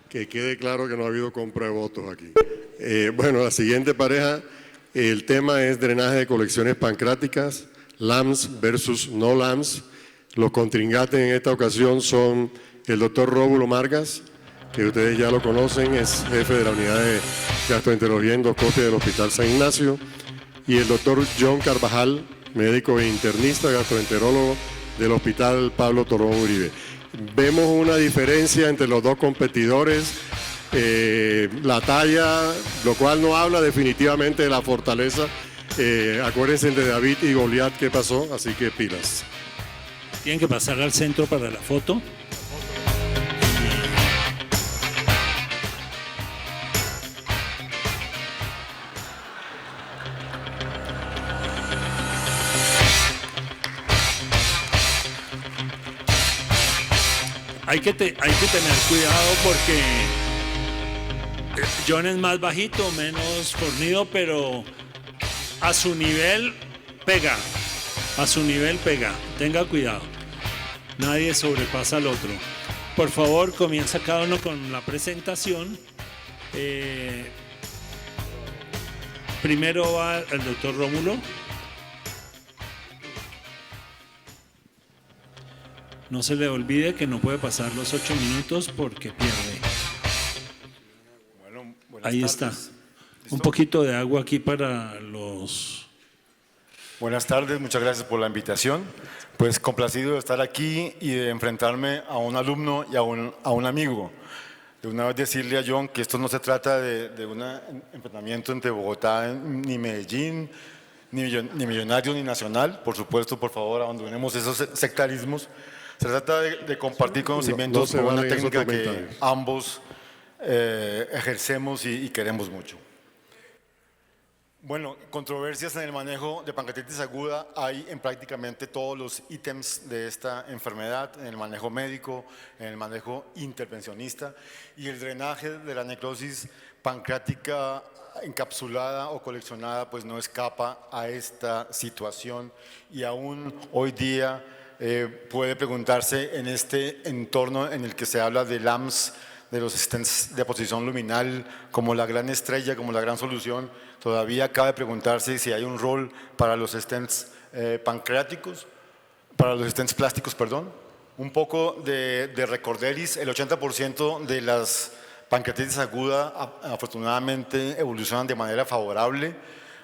Que quede claro que no ha habido compra de votos aquí. Bueno, la siguiente pareja, el tema es drenaje de colecciones pancráticas, LAMS versus no LAMS. Los contrincantes en esta ocasión son el doctor Rómulo Margas, que ustedes ya lo conocen, es jefe de la unidad de gastroenterología y endoscopia del Hospital San Ignacio, y el doctor John Carvajal, médico e internista gastroenterólogo del Hospital Pablo Tobón Uribe. Vemos una diferencia entre los dos competidores, la talla, lo cual no habla definitivamente de la fortaleza. Acuérdense de David y Goliat que pasó, así que pilas. Tienen que pasar al centro para la foto. Hay que tener cuidado porque John es más bajito, menos fornido, pero a su nivel pega. A su nivel pega. Tenga cuidado. Nadie sobrepasa al otro. Por favor, comienza cada uno con la presentación. Primero va el doctor Rómulo. No se le olvide que no puede pasar los 8 minutos porque pierde. Bueno, ahí tardes. Está. ¿Listo? Un poquito de agua aquí para los... Buenas tardes, muchas gracias por la invitación. Pues complacido de estar aquí y de enfrentarme a un alumno y a un amigo. De una vez decirle a John que esto no se trata de un enfrentamiento entre Bogotá ni Medellín, ni Millonarios ni Nacional. Por supuesto, por favor, abandonemos esos sectarismos. Se trata de compartir conocimientos con una técnica que ambos ejercemos y queremos mucho. Bueno, controversias en el manejo de pancreatitis aguda hay en prácticamente todos los ítems de esta enfermedad, en el manejo médico, en el manejo intervencionista, y el drenaje de la necrosis pancreática encapsulada o coleccionada pues no escapa a esta situación, y aún hoy día puede preguntarse en este entorno en el que se habla de LAMS, de los stents de posición luminal, como la gran estrella, como la gran solución. Todavía cabe preguntarse si hay un rol para los stents pancreáticos, para los stents plásticos, perdón. Un poco de recorderis, el 80% de las pancreatitis aguda afortunadamente evolucionan de manera favorable.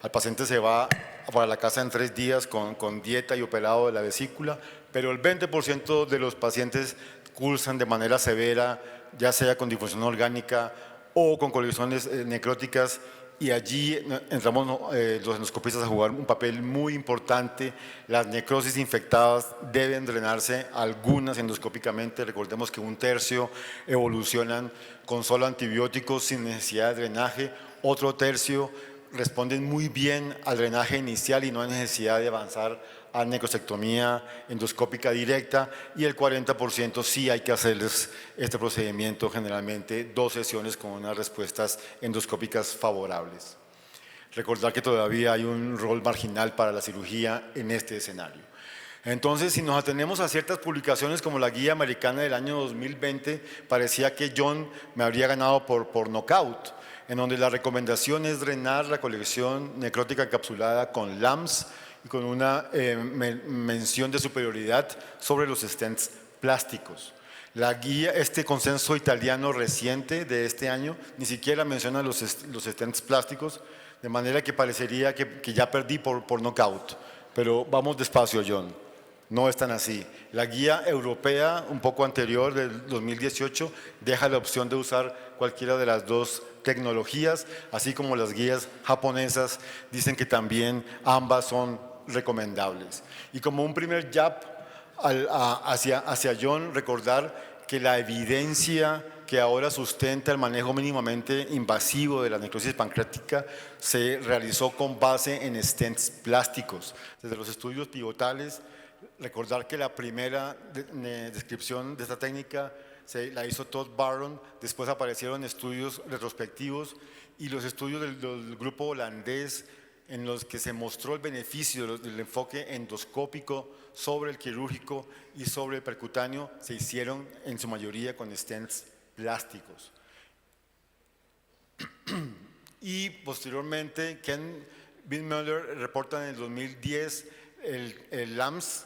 Al paciente se va para la casa en 3 días con dieta y operado de la vesícula, pero el 20% de los pacientes cursan de manera severa, ya sea con disfunción orgánica o con colecciones necróticas, y allí entramos los endoscopistas a jugar un papel muy importante. Las necrosis infectadas deben drenarse, algunas endoscópicamente. Recordemos que 1/3 evolucionan con solo antibióticos sin necesidad de drenaje, otro tercio responden muy bien al drenaje inicial y no hay necesidad de avanzar a necrosectomía endoscópica directa, y el 40% sí hay que hacerles este procedimiento, generalmente 2 sesiones con unas respuestas endoscópicas favorables. Recordar que todavía hay un rol marginal para la cirugía en este escenario. Entonces, si nos atenemos a ciertas publicaciones como la Guía Americana del año 2020, parecía que John me habría ganado por nocaut, en donde la recomendación es drenar la colección necrótica encapsulada con LAMS y con una mención de superioridad sobre los stents plásticos. La guía, este consenso italiano reciente de este año, ni siquiera menciona los stents plásticos, de manera que parecería que ya perdí por nocaut. Pero vamos despacio, John. No es tan así. La guía europea, un poco anterior, del 2018, deja la opción de usar cualquiera de las 2 tecnologías, así como las guías japonesas dicen que también ambas son recomendables. Y como un primer jab hacia John, recordar que la evidencia que ahora sustenta el manejo mínimamente invasivo de la necrosis pancreática se realizó con base en stents plásticos. Desde los estudios pivotales, recordar que la primera descripción de esta técnica la hizo Todd Barron, después aparecieron estudios retrospectivos y los estudios del grupo holandés en los que se mostró el beneficio del enfoque endoscópico sobre el quirúrgico y sobre el percutáneo, se hicieron en su mayoría con stents plásticos. Y posteriormente, Ken Bittmüller reporta en el 2010 el LAMS,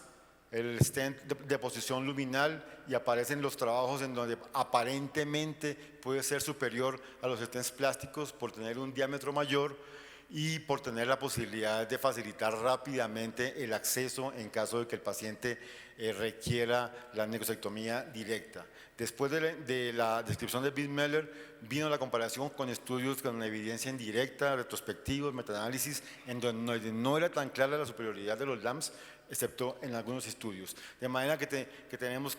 el stent de posición luminal, y aparecen los trabajos en donde aparentemente puede ser superior a los stents plásticos por tener un diámetro mayor y por tener la posibilidad de facilitar rápidamente el acceso en caso de que el paciente requiera la necrosectomía directa. Después de la descripción de Bittmüller vino la comparación con estudios con evidencia indirecta, retrospectivos, metaanálisis, en donde no era tan clara la superioridad de los LAMS, excepto en algunos estudios. De manera que tenemos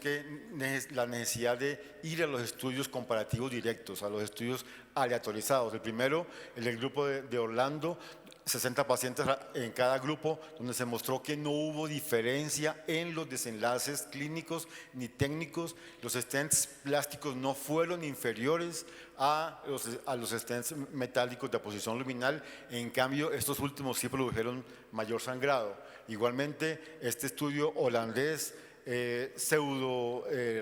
la necesidad de ir a los estudios comparativos directos, a los estudios aleatorizados. El primero, el del grupo de Orlando, 60 pacientes en cada grupo, donde se mostró que no hubo diferencia en los desenlaces clínicos ni técnicos. Los stents plásticos no fueron inferiores a los stents metálicos de posición luminal, en cambio estos últimos sí produjeron mayor sangrado. Igualmente, este estudio holandés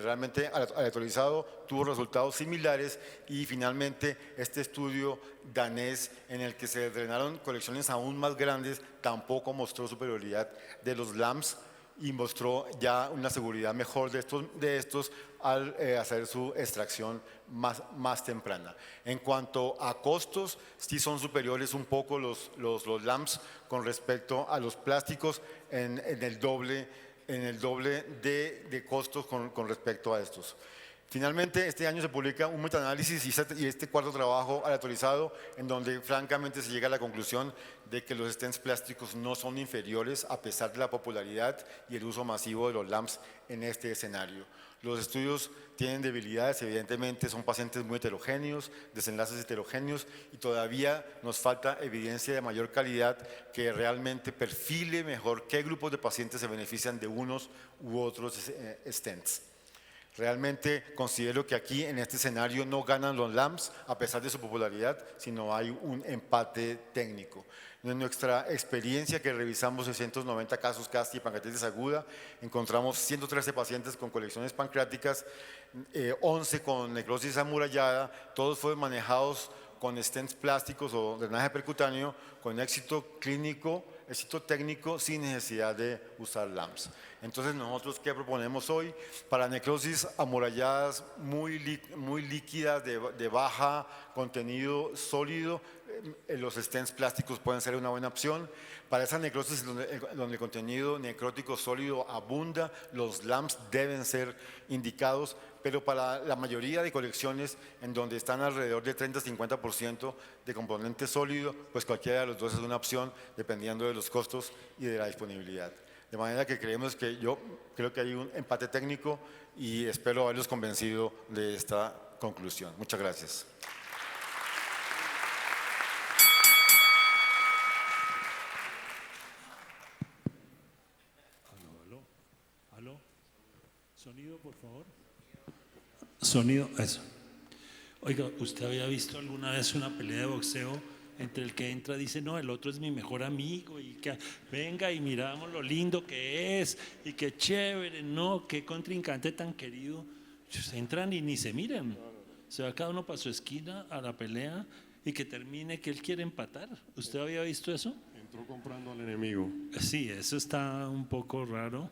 realmente aleatorizado tuvo resultados similares, y finalmente este estudio danés, en el que se drenaron colecciones aún más grandes, tampoco mostró superioridad de los LAMS y mostró ya una seguridad mejor de estos al hacer su extracción más temprana. En cuanto a costos, sí son superiores un poco los LAMS con respecto a los plásticos en el doble de costos con respecto a estos. Finalmente, este año se publica un metaanálisis y este cuarto trabajo aleatorizado, en donde francamente se llega a la conclusión de que los stents plásticos no son inferiores a pesar de la popularidad y el uso masivo de los LAMS en este escenario. Los estudios tienen debilidades, evidentemente son pacientes muy heterogéneos, desenlaces heterogéneos, y todavía nos falta evidencia de mayor calidad que realmente perfile mejor qué grupos de pacientes se benefician de unos u otros stents. Realmente considero que aquí en este escenario no ganan los LAMS a pesar de su popularidad, sino hay un empate técnico. En nuestra experiencia, que revisamos 690 casos CAST y pancreatitis aguda, encontramos 113 pacientes con colecciones pancreáticas, 11 con necrosis amurallada, todos fueron manejados con stents plásticos o drenaje percutáneo con éxito clínico, éxito técnico, sin necesidad de usar LAMS. Entonces, nosotros, ¿qué proponemos hoy? Para necrosis amuralladas muy líquidas, de baja contenido sólido, los stents plásticos pueden ser una buena opción. Para esa necrosis donde el contenido necrótico sólido abunda, los LAMS deben ser indicados, pero para la mayoría de colecciones en donde están alrededor de 30-50% de componente sólido, pues cualquiera de los dos es una opción, dependiendo de los costos y de la disponibilidad. De manera que yo creo que hay un empate técnico, y espero haberlos convencido de esta conclusión. Muchas gracias. ¿Aló? Sonido, por favor. Sonido, eso. Oiga, ¿usted había visto alguna vez una pelea de boxeo entre el que entra y dice, no, el otro es mi mejor amigo, y que venga y miramos lo lindo que es, y qué chévere, no, qué contrincante tan querido? Entran y ni se miran, se va cada uno para su esquina a la pelea, y que termine que él quiere empatar. ¿Usted había visto eso? Entró comprando al enemigo. Sí, eso está un poco raro.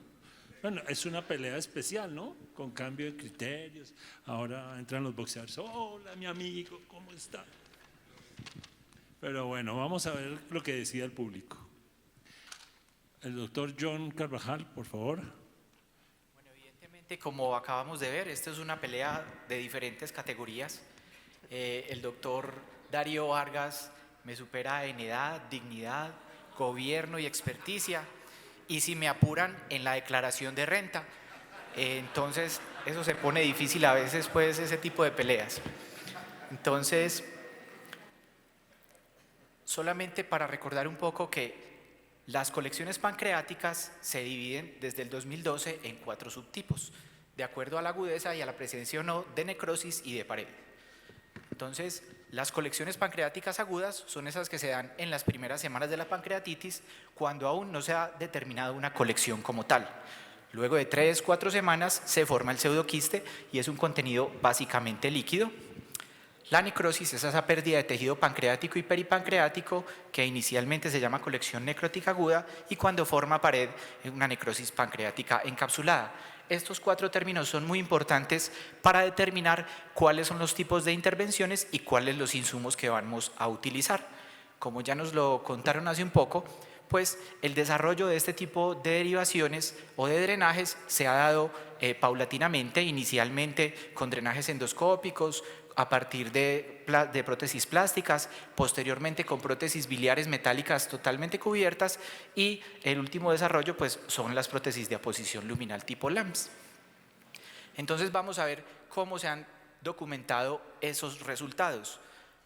Bueno, es una pelea especial, ¿no? Con cambio de criterios. Ahora entran los boxeadores. Hola, mi amigo, ¿cómo está? Pero bueno, vamos a ver lo que decida el público. El doctor John Carvajal, por favor. Bueno, evidentemente, como acabamos de ver, esta es una pelea de diferentes categorías. El doctor Darío Vargas me supera en edad, dignidad, gobierno y experticia, y si me apuran en la declaración de renta. Entonces eso se pone difícil a veces, pues, ese tipo de peleas. Entonces, solamente para recordar un poco que las colecciones pancreáticas se dividen desde el 2012 en 4 subtipos, de acuerdo a la agudeza y a la presencia o no de necrosis y de pared. Entonces, las colecciones pancreáticas agudas son esas que se dan en las primeras semanas de la pancreatitis, cuando aún no se ha determinado una colección como tal. Luego de 3-4 semanas se forma el pseudoquiste y es un contenido básicamente líquido. La necrosis es esa pérdida de tejido pancreático y peripancreático que inicialmente se llama colección necrótica aguda y cuando forma pared una necrosis pancreática encapsulada. Estos 4 términos son muy importantes para determinar cuáles son los tipos de intervenciones y cuáles los insumos que vamos a utilizar. Como ya nos lo contaron hace un poco, pues el desarrollo de este tipo de derivaciones o de drenajes se ha dado paulatinamente, inicialmente con drenajes endoscópicos, a partir de prótesis plásticas, posteriormente con prótesis biliares metálicas totalmente cubiertas y el último desarrollo pues son las prótesis de aposición luminal tipo LAMS. Entonces vamos a ver cómo se han documentado esos resultados.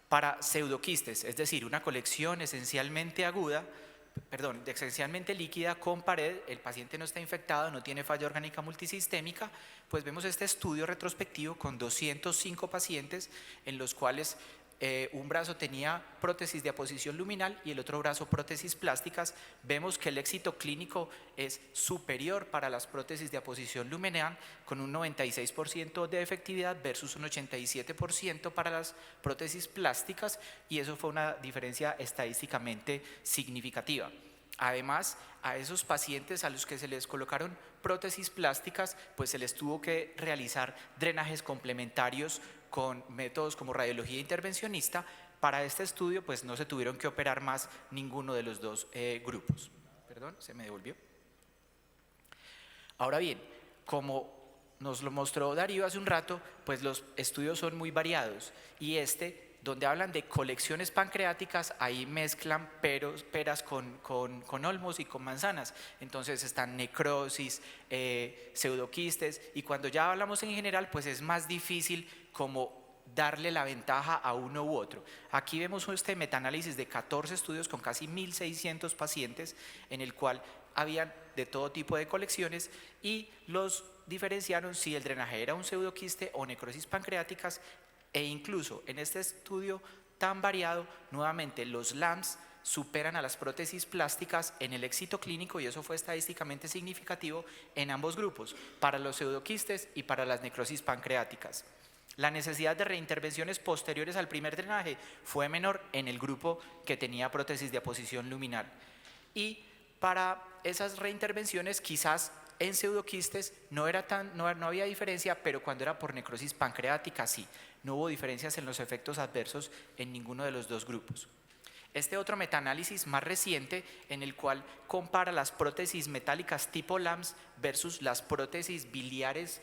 Para pseudoquistes, es decir, una colección esencialmente líquida con pared, el paciente no está infectado, no tiene falla orgánica multisistémica, pues vemos este estudio retrospectivo con 205 pacientes en los cuales un brazo tenía prótesis de aposición luminal y el otro brazo prótesis plásticas. Vemos que el éxito clínico es superior para las prótesis de aposición luminal con un 96% de efectividad versus un 87% para las prótesis plásticas y eso fue una diferencia estadísticamente significativa. Además, a esos pacientes a los que se les colocaron prótesis plásticas, pues se les tuvo que realizar drenajes complementarios con métodos como radiología intervencionista. Para este estudio, pues no se tuvieron que operar más ninguno de los dos grupos. Perdón, se me devolvió. Ahora bien, como nos lo mostró Darío hace un rato, pues los estudios son muy variados y donde hablan de colecciones pancreáticas, ahí mezclan peras con olmos y con manzanas. Entonces están necrosis, pseudoquistes, y cuando ya hablamos en general, pues es más difícil como darle la ventaja a uno u otro. Aquí vemos este metaanálisis de 14 estudios con casi 1.600 pacientes, en el cual habían de todo tipo de colecciones y los diferenciaron si el drenaje era un pseudoquiste o necrosis pancreáticas. E incluso en este estudio tan variado, nuevamente los LAMS superan a las prótesis plásticas en el éxito clínico y eso fue estadísticamente significativo en ambos grupos, para los pseudoquistes y para las necrosis pancreáticas. La necesidad de reintervenciones posteriores al primer drenaje fue menor en el grupo que tenía prótesis de aposición luminal. Y para esas reintervenciones quizás en pseudoquistes no había diferencia, pero cuando era por necrosis pancreática sí. No hubo diferencias en los efectos adversos en ninguno de los dos grupos. Este otro metaanálisis más reciente en el cual compara las prótesis metálicas tipo LAMS versus las prótesis biliares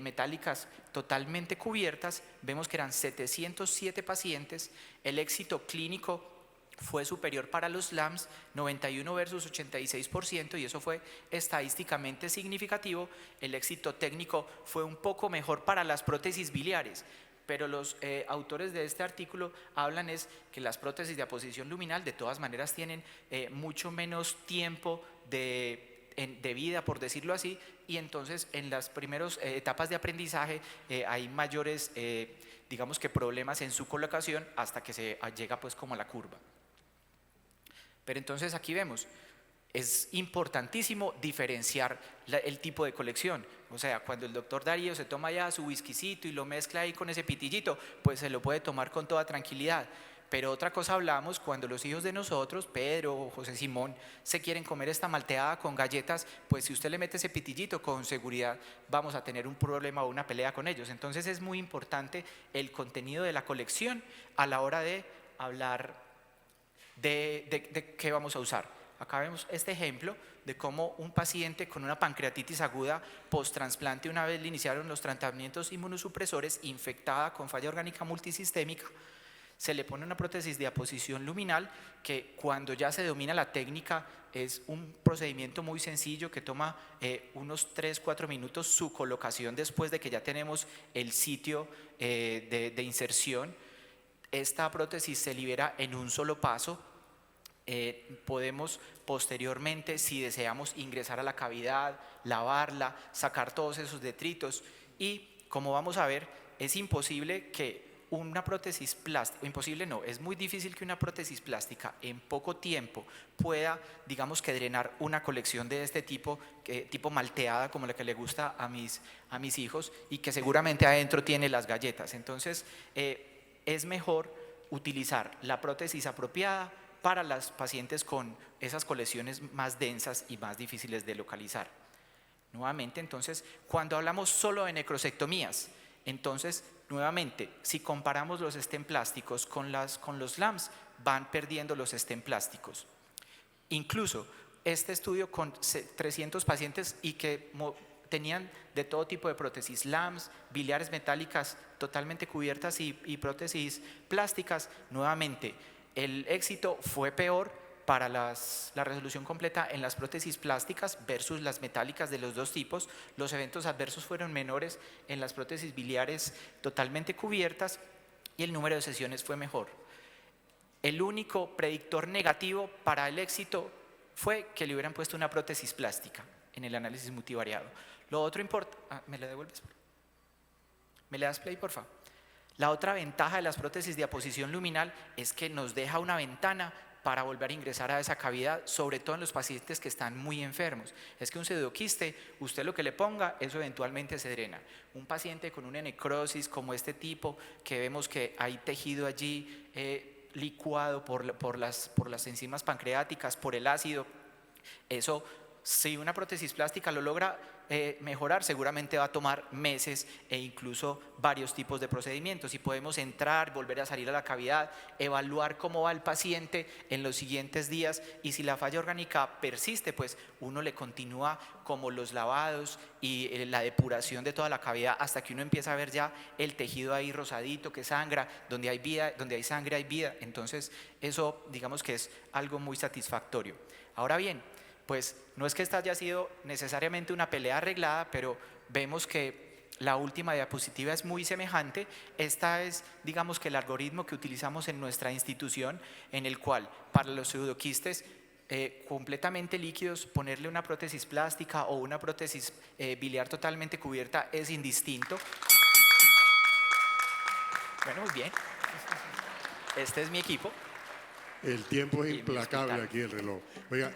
metálicas totalmente cubiertas, vemos que eran 707 pacientes, el éxito clínico fue superior para los LAMS, 91 versus 86%, y eso fue estadísticamente significativo. El éxito técnico fue un poco mejor para las prótesis biliares, pero los autores de este artículo hablan es que las prótesis de aposición luminal de todas maneras tienen mucho menos tiempo de vida, por decirlo así, y entonces en las primeras etapas de aprendizaje hay mayores, digamos que problemas en su colocación hasta que se llega pues como a la curva. Pero entonces aquí vemos, es importantísimo diferenciar el tipo de colección. O sea, cuando el doctor Darío se toma ya su whiskycito y lo mezcla ahí con ese pitillito, pues se lo puede tomar con toda tranquilidad. Pero otra cosa hablamos cuando los hijos de nosotros, Pedro o José Simón, se quieren comer esta malteada con galletas, pues si usted le mete ese pitillito, con seguridad vamos a tener un problema o una pelea con ellos. Entonces es muy importante el contenido de la colección a la hora de hablar de qué vamos a usar. Acá vemos este ejemplo de cómo un paciente con una pancreatitis aguda post-trasplante, una vez le iniciaron los tratamientos inmunosupresores, infectada con falla orgánica multisistémica, se le pone una prótesis de aposición luminal que cuando ya se domina la técnica es un procedimiento muy sencillo que toma unos 3-4 minutos su colocación después de que ya tenemos el sitio de inserción. Esta prótesis se libera en un solo paso. Podemos posteriormente, si deseamos, ingresar a la cavidad, lavarla, sacar todos esos detritos y como vamos a ver, es imposible que una prótesis plástica, imposible no, es muy difícil que una prótesis plástica en poco tiempo pueda, digamos que drenar una colección de este tipo, tipo malteada como la que le gusta a mis hijos y que seguramente adentro tiene las galletas. Entonces, es mejor utilizar la prótesis apropiada para las pacientes con esas colecciones más densas y más difíciles de localizar. Nuevamente, entonces, cuando hablamos solo de necrosectomías, entonces, nuevamente, si comparamos los stent plásticos con los LAMS, van perdiendo los stent plásticos. Incluso, este estudio con 300 pacientes y que tenían de todo tipo de prótesis, LAMS, biliares metálicas totalmente cubiertas y prótesis plásticas, nuevamente, el éxito fue peor para la resolución completa en las prótesis plásticas versus las metálicas de los dos tipos. Los eventos adversos fueron menores en las prótesis biliares totalmente cubiertas y el número de sesiones fue mejor. El único predictor negativo para el éxito fue que le hubieran puesto una prótesis plástica en el análisis multivariado. Lo otro importa… ¿me la devuelves? ¿Me le das play, por favor? La otra ventaja de las prótesis de aposición luminal es que nos deja una ventana para volver a ingresar a esa cavidad, sobre todo en los pacientes que están muy enfermos. Es que un pseudoquiste, usted lo que le ponga, eso eventualmente se drena. Un paciente con una necrosis como este tipo, que vemos que hay tejido allí licuado por las enzimas pancreáticas, por el ácido, eso, si una prótesis plástica lo logra mejorar, seguramente va a tomar meses e incluso varios tipos de procedimientos, y podemos entrar, volver a salir a la cavidad, evaluar cómo va el paciente en los siguientes días, y si la falla orgánica persiste, pues uno le continúa como los lavados y la depuración de toda la cavidad hasta que uno empieza a ver ya el tejido ahí rosadito que sangra, donde hay vida, donde hay sangre hay vida. Entonces eso, digamos que es algo muy satisfactorio. Ahora bien, pues no es que esta haya sido necesariamente una pelea arreglada, pero vemos que la última diapositiva es muy semejante. Esta es, digamos, que el algoritmo que utilizamos en nuestra institución, en el cual para los pseudoquistes completamente líquidos, ponerle una prótesis plástica o una prótesis biliar totalmente cubierta es indistinto. Bueno, muy bien. Este es mi equipo. El tiempo es implacable aquí, el reloj. Oiga,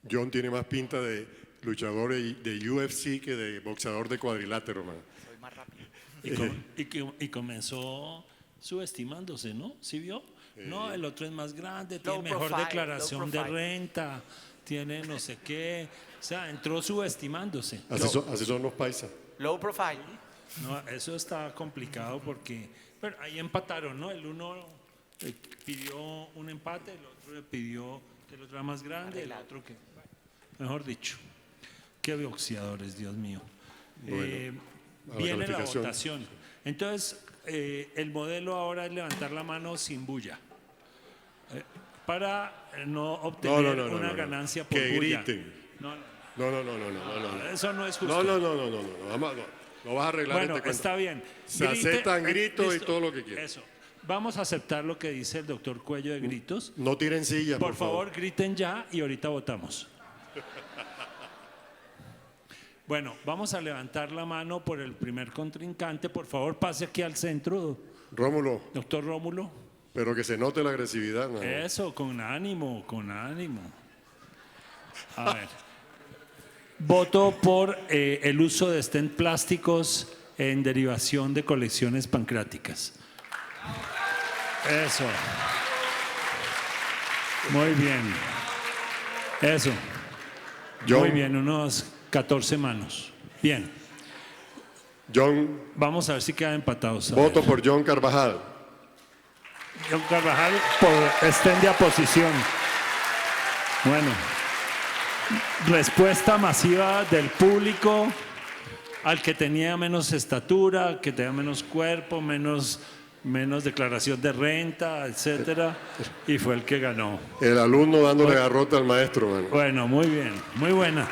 John tiene más pinta de luchador de UFC que de boxeador de cuadrilátero, man. Soy más rápido. Y comenzó subestimándose, ¿no? ¿Sí vio? No, el otro es más grande, Low tiene mejor profile, declaración low de profile. renta, tiene no sé qué. O sea, entró subestimándose. Así son los paisas. Low profile. No, eso está complicado porque… Pero ahí empataron, ¿no? El uno pidió un empate, el otro le pidió que el otro era más grande, el otro que… Mejor dicho, qué boxeadores, Dios mío. Bueno, a la viene la calificación. votación. Entonces, el modelo ahora es levantar la mano sin bulla. Para no obtener una ganancia por que bulla. griten. No. Eso no es justo. No vas a arreglar Bueno, este cuento. está bien. Se aceptan gritos y listo. todo lo que quieran. Eso. Vamos a aceptar lo que dice el doctor Cuello de gritos. No tiren sillas, Por favor, griten ya y ahorita votamos. Bueno, vamos a levantar la mano por el primer contrincante. Por favor, pase aquí al centro, Rómulo, doctor Rómulo. pero que se note la agresividad. ¿No? Eso, con ánimo, con ánimo. A ver. Voto por el uso de stent plásticos en derivación de colecciones pancreáticas. Eso. Muy bien. Eso. John, Muy bien, unos 14 manos. Bien. John, Vamos a ver si quedan empatados. A voto ver. por John Carvajal. John Carvajal por stent de aposición. Bueno. Respuesta masiva del público al que tenía menos estatura, que tenía menos cuerpo, menos declaración de renta, etcétera, y fue el que ganó. El alumno dándole garrote al maestro, man. Bueno, muy bien, muy buena.